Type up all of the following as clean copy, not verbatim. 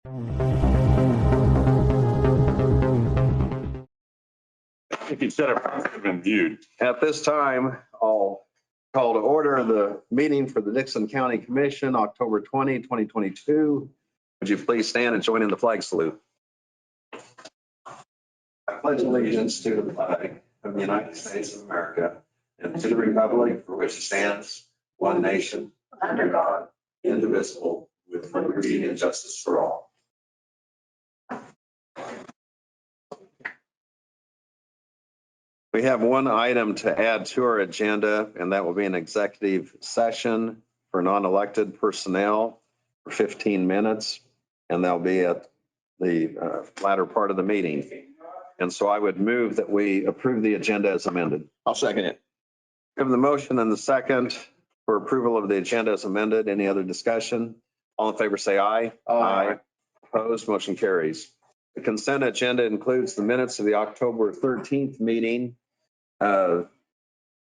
If you said it have been viewed. At this time, I'll call to order the meeting for the Dixon County Commission, October 20, 2022. Would you please stand and join in the flag salute? I pledge allegiance to the flag of the United States of America and to the republic for which it stands, one nation, under God, indivisible, with liberty and justice for all. We have one item to add to our agenda, and that will be an executive session for non-elected personnel for 15 minutes, and that'll be at the latter part of the meeting. And so I would move that we approve the agenda as amended. I'll second it. We have the motion and the second for approval of the agenda as amended. Any other discussion? All in favor, say aye. Aye. Opposed, motion carries. The consent agenda includes the minutes of the October 13th meeting.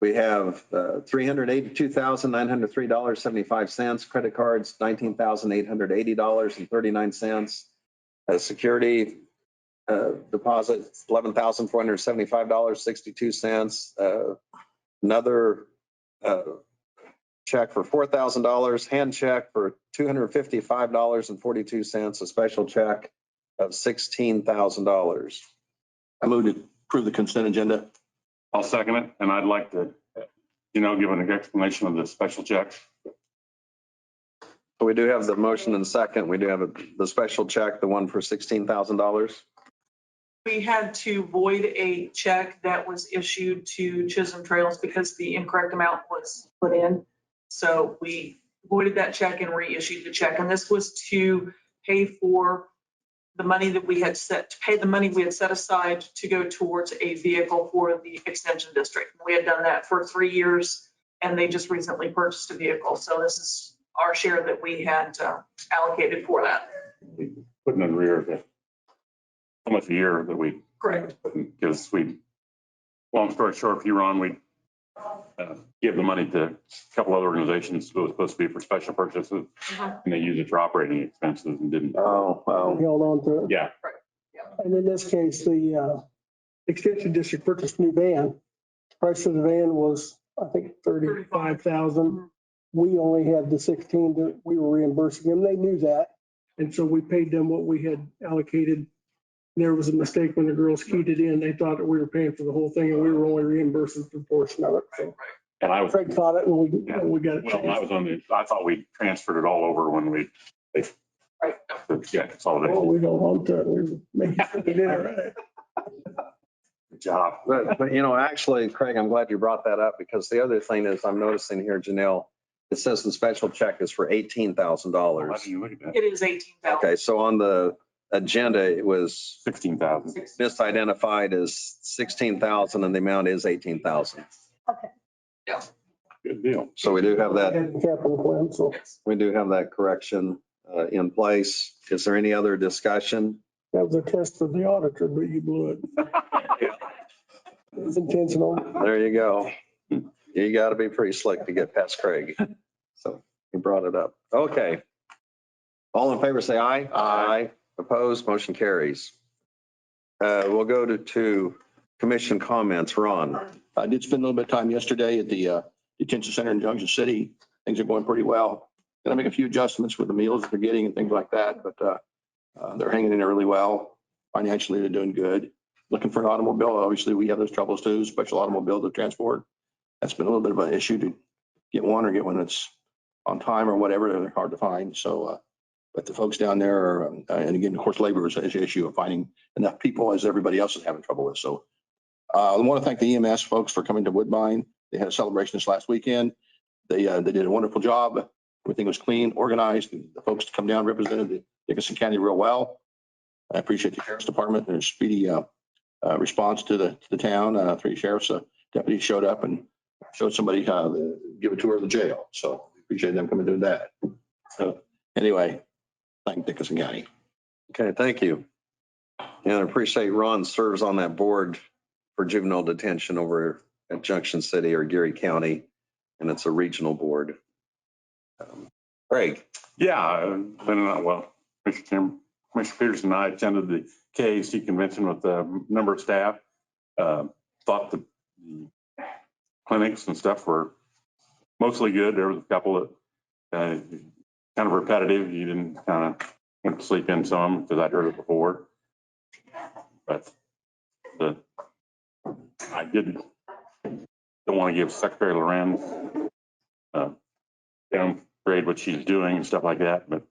We have $382,903.75, credit cards, $19,880.39. Security deposit, $11,475.62. Another check for $4,000, hand check for $255.42, a special check of $16,000. I move to approve the consent agenda. I'll second it, and I'd like to, give an explanation of the special checks. We do have the motion and second. We do have the special check, the one for $16,000. We had to void a check that was issued to Chisholm Trails because the incorrect amount was put in. So we voided that check and reissued the check. And this was to pay for the money that we had set aside to go towards a vehicle for the extension district. We had done that for 3 years and they just recently purchased a vehicle. So this is our share that we had allocated for that. We put in arrear of almost a year that we. Correct. Because long story short, if you were on, we give the money to a couple other organizations. It was supposed to be for special purchases and they used it for operating expenses and didn't. Oh, wow. Held on to it. Yeah. And in this case, the extension district purchased a new van. Price of the van was, I think, $35,000. We only had the 16 that we were reimbursing them. They knew that. And so we paid them what we had allocated. There was a mistake when the girls keyed it in. They thought that we were paying for the whole thing and we were only reimbursing for a portion of it. So And I was, Craig caught it and we got it well, I changed. I thought we transferred it all over when they consolidated. Oh, we held on to it. We were making sure we did it right. Good job. But actually, Craig, I'm glad you brought that up because the other thing is I'm noticing here, Janelle, it says the special check is for $18,000. How do you look at that? It is 18,000. Okay, so on the agenda, it was 16,000. misidentified as 16,000 and the amount is 18,000. Good deal. So we do have that, Capital plan, so. we do have that correction in place. Is there any other discussion? That was a test for the auditor, but you blew it. It was intentional. There you go. You got to be pretty slick to get past Craig. So he brought it up. Okay. All in favor, say aye. Aye. Opposed, motion carries. We'll go to commission comments. Ron. I did spend a little bit of time yesterday at the detention center in Junction City. Things are going pretty well. Gonna make a few adjustments with the meals that they're getting and things like that, but they're hanging in there really well. Financially, they're doing good. Looking for an automobile. Obviously, we have those troubles too, special automobile to transport. That's been a little bit of an issue to get one that's on time or whatever. They're hard to find. So, but the folks down there are, and again, of course, labor is an issue of finding enough people as everybody else is having trouble with. So I want to thank the EMS folks for coming to Woodbine. They had a celebration this last weekend. They did a wonderful job. Everything was clean, organized. The folks to come down represented the Dickinson County real well. I appreciate the sheriff's department and their speedy response to the town. 3 sheriff's deputies showed up and showed somebody how to give a tour of the jail. So appreciate them coming to do that. So anyway, thank Dickinson County. Okay, thank you. And I appreciate Ron serves on that board for juvenile detention over at Junction City or Geary County, and it's a regional board. Craig. Yeah, well, Mr. Chairman, Commissioner Peterson and I attended the KAC convention with a number of staff. Thought the clinics and stuff were mostly good. There was a couple of kind of repetitive. You didn't kind of want to sleep in some because I'd heard it before. But I don't want to give Secretary Lorenz downgrade what she's doing and stuff like that. But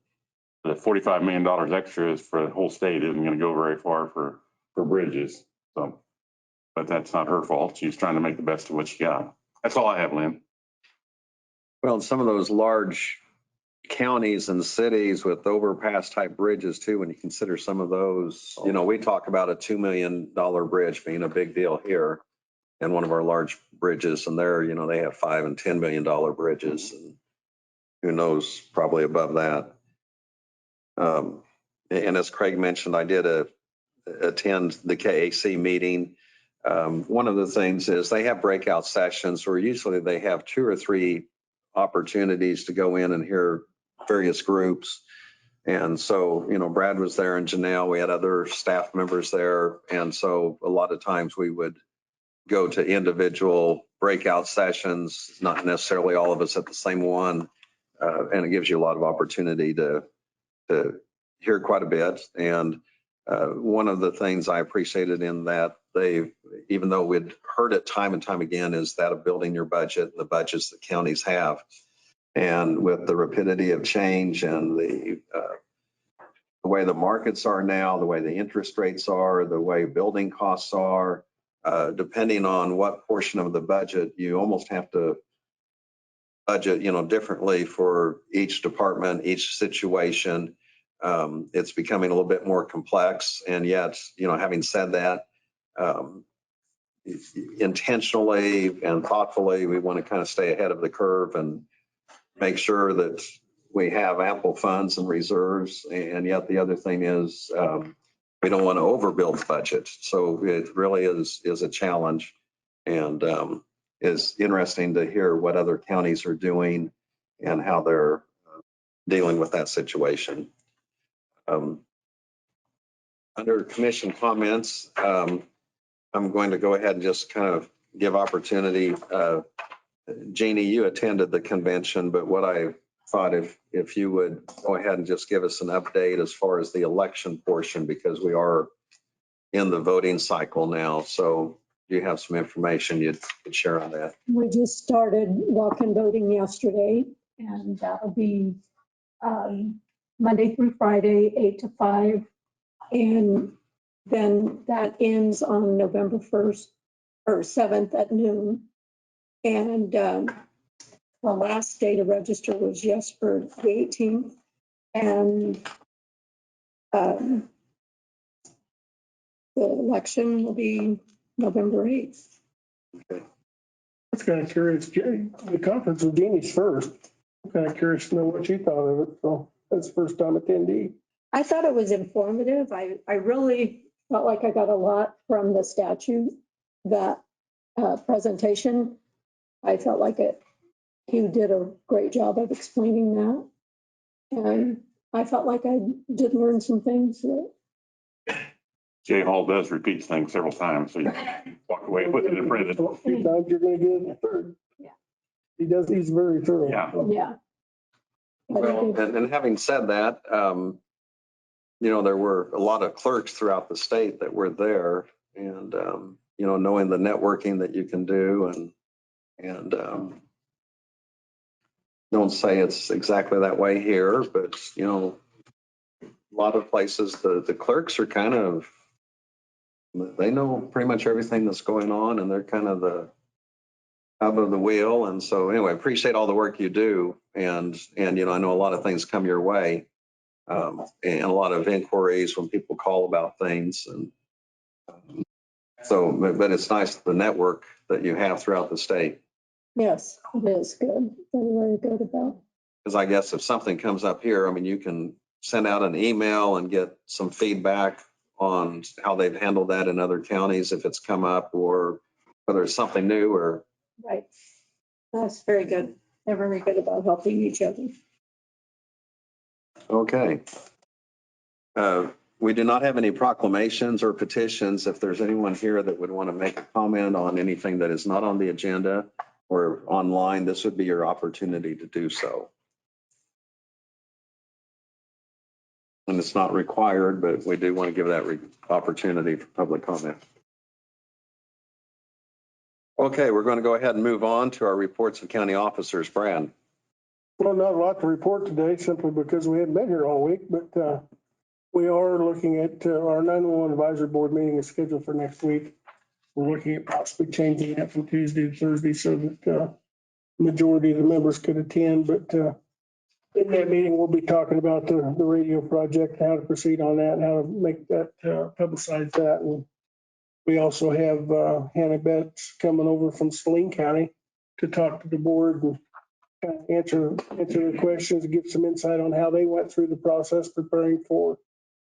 the $45 million extra for the whole state isn't going to go very far for bridges. So, but that's not her fault. She's trying to make the best of what she got. That's all I have, Lynn. Well, some of those large counties and cities with overpass type bridges too, when you consider some of those, we talk about a $2 million bridge being a big deal here and one of our large bridges, and there, they have $5 and $10 million bridges, and who knows, probably above that. And as Craig mentioned, I did attend the KAC meeting. One of the things is they have breakout sessions where usually they have 2 or 3 opportunities to go in and hear various groups. And so, Brad was there and Janelle, we had other staff members there. And so a lot of times we would go to individual breakout sessions, not necessarily all of us at the same one. And it gives you a lot of opportunity to hear quite a bit. And one of the things I appreciated in that even though we'd heard it time and time again, is that of building your budget, the budgets that counties have. And with the rapidity of change and the way the markets are now, the way the interest rates are, the way building costs are, depending on what portion of the budget, you almost have to budget, differently for each department, each situation. It's becoming a little bit more complex. And yet, having said that, intentionally and thoughtfully, we want to kind of stay ahead of the curve and make sure that we have ample funds and reserves. And yet the other thing is we don't want to overbuild the budget. So it really is a challenge, and is interesting to hear what other counties are doing and how they're dealing with that situation. Under commission comments, I'm going to go ahead and just kind of give opportunity. Jeannie, you attended the convention, but what I thought if you would go ahead and just give us an update as far as the election portion, because we are in the voting cycle now. So do you have some information you could share on that? We just started walk-in voting yesterday, and that'll be Monday through Friday, 8 to 5. And then that ends on November 1st or 7th at noon. And the last day to register was yesterday, the 18th. And the election will be November 8th. That's kind of curious. The conference with Jeannie's first. I'm kind of curious to know what she thought of it. So that's first time attendee. I thought it was informative. I really felt like I got a lot from the statute, that presentation. I felt like he did a great job of explaining that. And I felt like I did learn some things that Jay Hall does repeat things several times, so you walk away with it in print. A few times you're going to get a third. Yeah. He's very thorough. Yeah. yeah. Well, and having said that, there were a lot of clerks throughout the state that were there, and knowing the networking that you can do, and don't say it's exactly that way here, but a lot of places the clerks are kind of, they know pretty much everything that's going on, and they're kind of the hub of the wheel. And so anyway, appreciate all the work you do, and I know a lot of things come your way. And a lot of inquiries when people call about things. And but it's nice, the network that you have throughout the state. Yes, it is good. Very, very good about. Because I guess if something comes up here, you can send out an email and get some feedback on how they've handled that in other counties if it's come up, or whether it's something new or. Right. That's very good. They're very good about helping each other. Okay. We do not have any proclamations or petitions. If there's anyone here that would want to make a comment on anything that is not on the agenda or online, this would be your opportunity to do so. And it's not required, but we do want to give that opportunity for public comment. Okay, we're going to go ahead and move on to our reports of county officers. Brad. Well, not a lot to report today, simply because we haven't been here all week, but we are looking at our 911 advisory board meeting is scheduled for next week. We're looking at possibly changing that from Tuesday to Thursday so that majority of the members could attend. But in that meeting, we'll be talking about the radio project, how to proceed on that, and how to make that, publicize that. And we also have Hannah Betts coming over from Saline County to talk to the board and answer the questions, give some insight on how they went through the process preparing for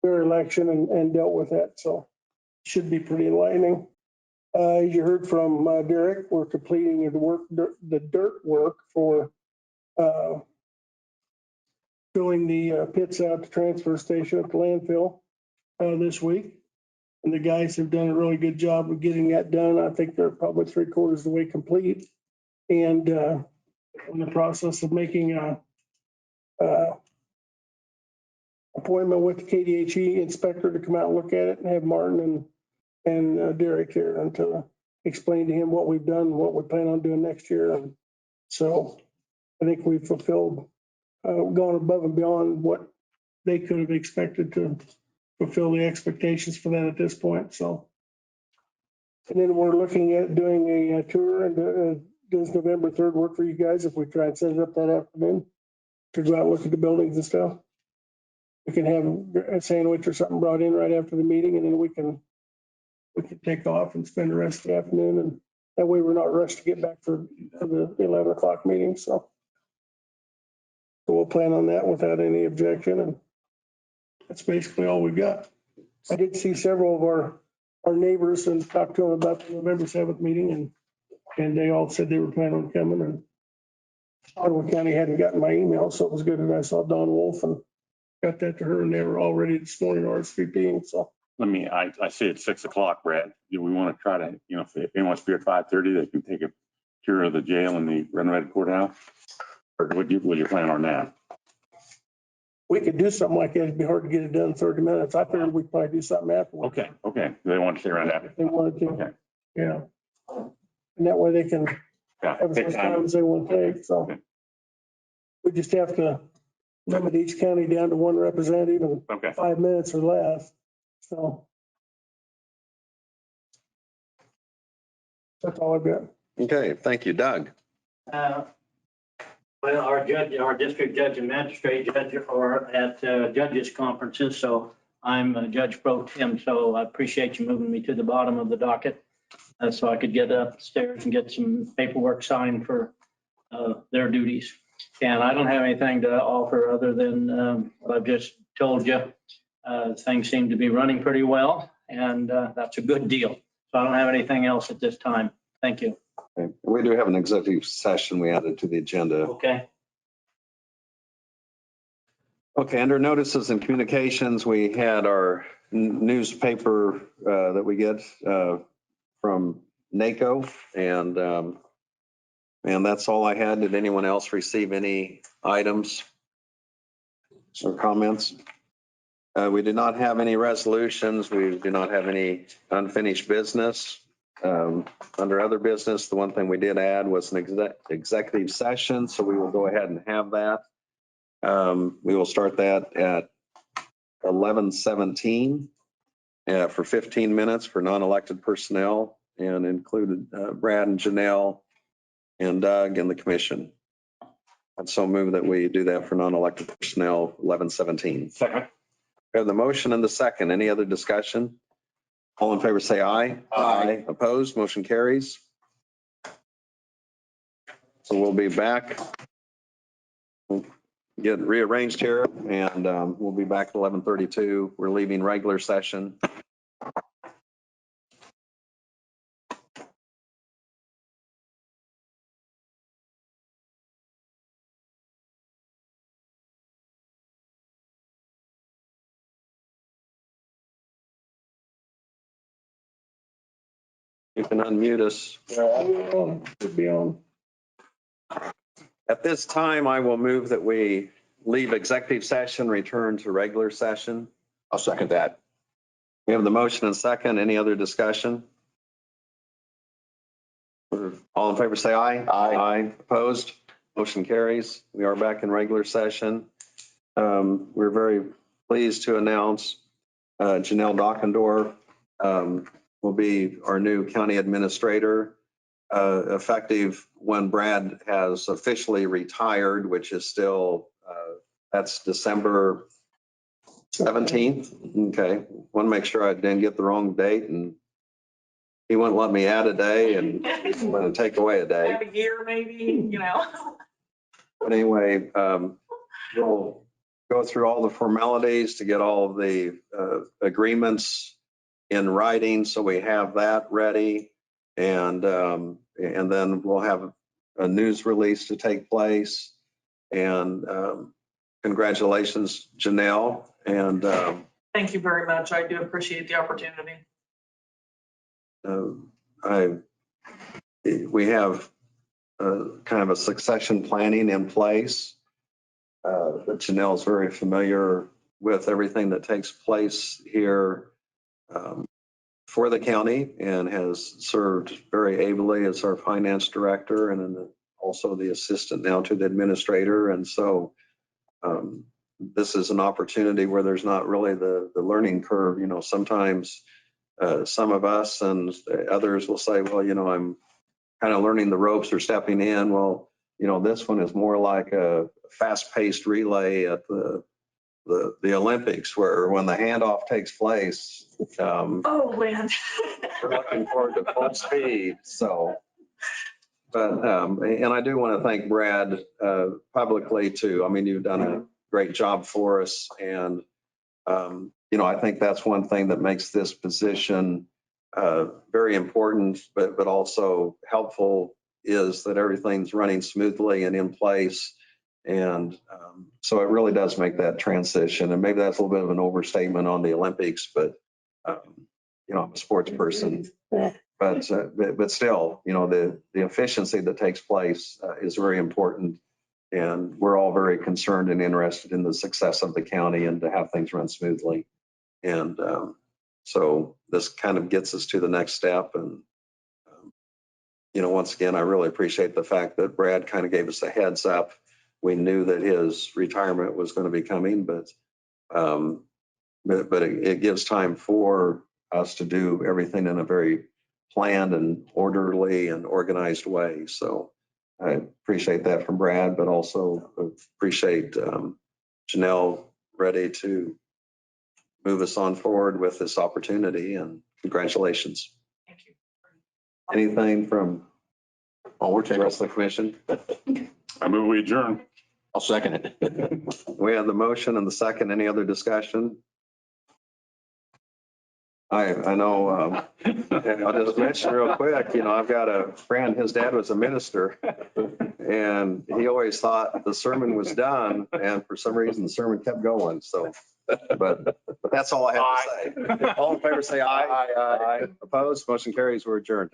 their election and dealt with that. So should be pretty enlightening. As you heard from Derek, we're completing the dirt work for filling the pits out the transfer station at the landfill this week. And the guys have done a really good job of getting that done. I think they're probably 3/4 of the way complete. And in the process of making a appointment with the KDHE inspector to come out and look at it and have Martin and Derek here and to explain to him what we've done, what we plan on doing next year. And so I think we've fulfilled, gone above and beyond what they could have expected to fulfill the expectations for that at this point. So, and then we're looking at doing a tour, and does November 3rd work for you guys if we try and set it up that afternoon to go out and look at the buildings and stuff? We can have a sandwich or something brought in right after the meeting, and then we can take off and spend the rest of the afternoon. And that way we're not rushed to get back for the 11 o'clock meeting. So we'll plan on that without any objection. And that's basically all we've got. I did see several of our neighbors and talked to them about the November 7th meeting, and they all said they were planning on coming. And Ottawa County hadn't gotten my email, so it was good that I saw Dawn Wolf and got that to her, and they were all ready this morning, RSVPing. So I say it's 6 o'clock, Brad. Do we want to try to, if anyone wants to be at 5:30, they can take a tour of the jail and the renovated courthouse? Or would you plan on that? we could do something like that. It'd be hard to get it done in 30 minutes. I figured we'd probably do something afterwards. Okay. They want to stay around after. If they wanted to. Okay. Yeah. And that way they can Yeah. have as much time as they want to take. So Okay. we just have to limit each county down to one representative and Okay. 5 minutes or less. So that's all I've got. Okay, thank you. Doug. Well, our district judge and magistrate judge are at judges conferences, so I'm Judge Pro Tem, so I appreciate you moving me to the bottom of the docket so I could get upstairs and get some paperwork signed for their duties. And I don't have anything to offer other than what I've just told you. Things seem to be running pretty well, and that's a good deal. So I don't have anything else at this time. Thank you. Okay. We do have an executive session we added to the agenda. Okay. Okay, under notices and communications, we had our newspaper that we get from NACO, and that's all I had. Did anyone else receive any items or comments? We did not have any resolutions. We do not have any unfinished business. Under other business, the one thing we did add was an executive session, so we will go ahead and have that. We will start that at 11:17 for 15 minutes for non-elected personnel, and included Brad and Janelle and Doug and the commission. And so move that we do that for non-elected personnel, 11:17. Second. We have the motion and the second. Any other discussion? All in favor, say aye. Aye. Opposed, motion carries. So we'll be back. We'll get rearranged here, and we'll be back at 11:32. We're leaving regular session. You can unmute us. Should be on. At this time, I will move that we leave executive session, return to regular session. I'll second that. We have the motion and second. Any other discussion? All in favor, say aye. Aye. Opposed? Motion carries. We are back in regular session. We're very pleased to announce Janelle Dockendorf will be our new county administrator, effective when Brad has officially retired, which is still, that's December 17th. Okay. Want to make sure I didn't get the wrong date, and he wouldn't let me add a day and he's going to take away a day. Have a year maybe, But anyway, we'll go through all the formalities to get all of the agreements in writing, so we have that ready. And then we'll have a news release to take place. And congratulations, Janelle. And Thank you very much. I do appreciate the opportunity. we have kind of a succession planning in place. But Janelle's very familiar with everything that takes place here for the county, and has served very ably as our finance director, and then also the assistant now to the administrator. And so this is an opportunity where there's not really the learning curve. Sometimes some of us and others will say, well, I'm kind of learning the ropes or stepping in. Well, this one is more like a fast-paced relay at the Olympics, where when the handoff takes place, Oh, man. we're looking forward to full speed. So, but, and I do want to thank Brad publicly too. I mean, you've done a great job for us. And, I think that's one thing that makes this position very important, but also helpful, is that everything's running smoothly and in place. And so it really does make that transition. And maybe that's a little bit of an overstatement on the Olympics, but I'm a sports person. But still, the efficiency that takes place is very important. And we're all very concerned and interested in the success of the county and to have things run smoothly. And so this kind of gets us to the next step. And once again, I really appreciate the fact that Brad kind of gave us a heads up. We knew that his retirement was going to be coming, but it gives time for us to do everything in a very planned and orderly and organized way. So I appreciate that from Brad, but also appreciate Janelle ready to move us on forward with this opportunity, and congratulations. Thank you. Anything from We're the taking, rest of the commission? I move we adjourn. I'll second it. We have the motion and the second. Any other discussion? I know, I'll just mention real quick, I've got a friend, his dad was a minister, and he always thought the sermon was done, and for some reason the sermon kept going. So, but that's all I have to say. All in favor, say aye. Aye. Opposed? Motion carries. We're adjourned.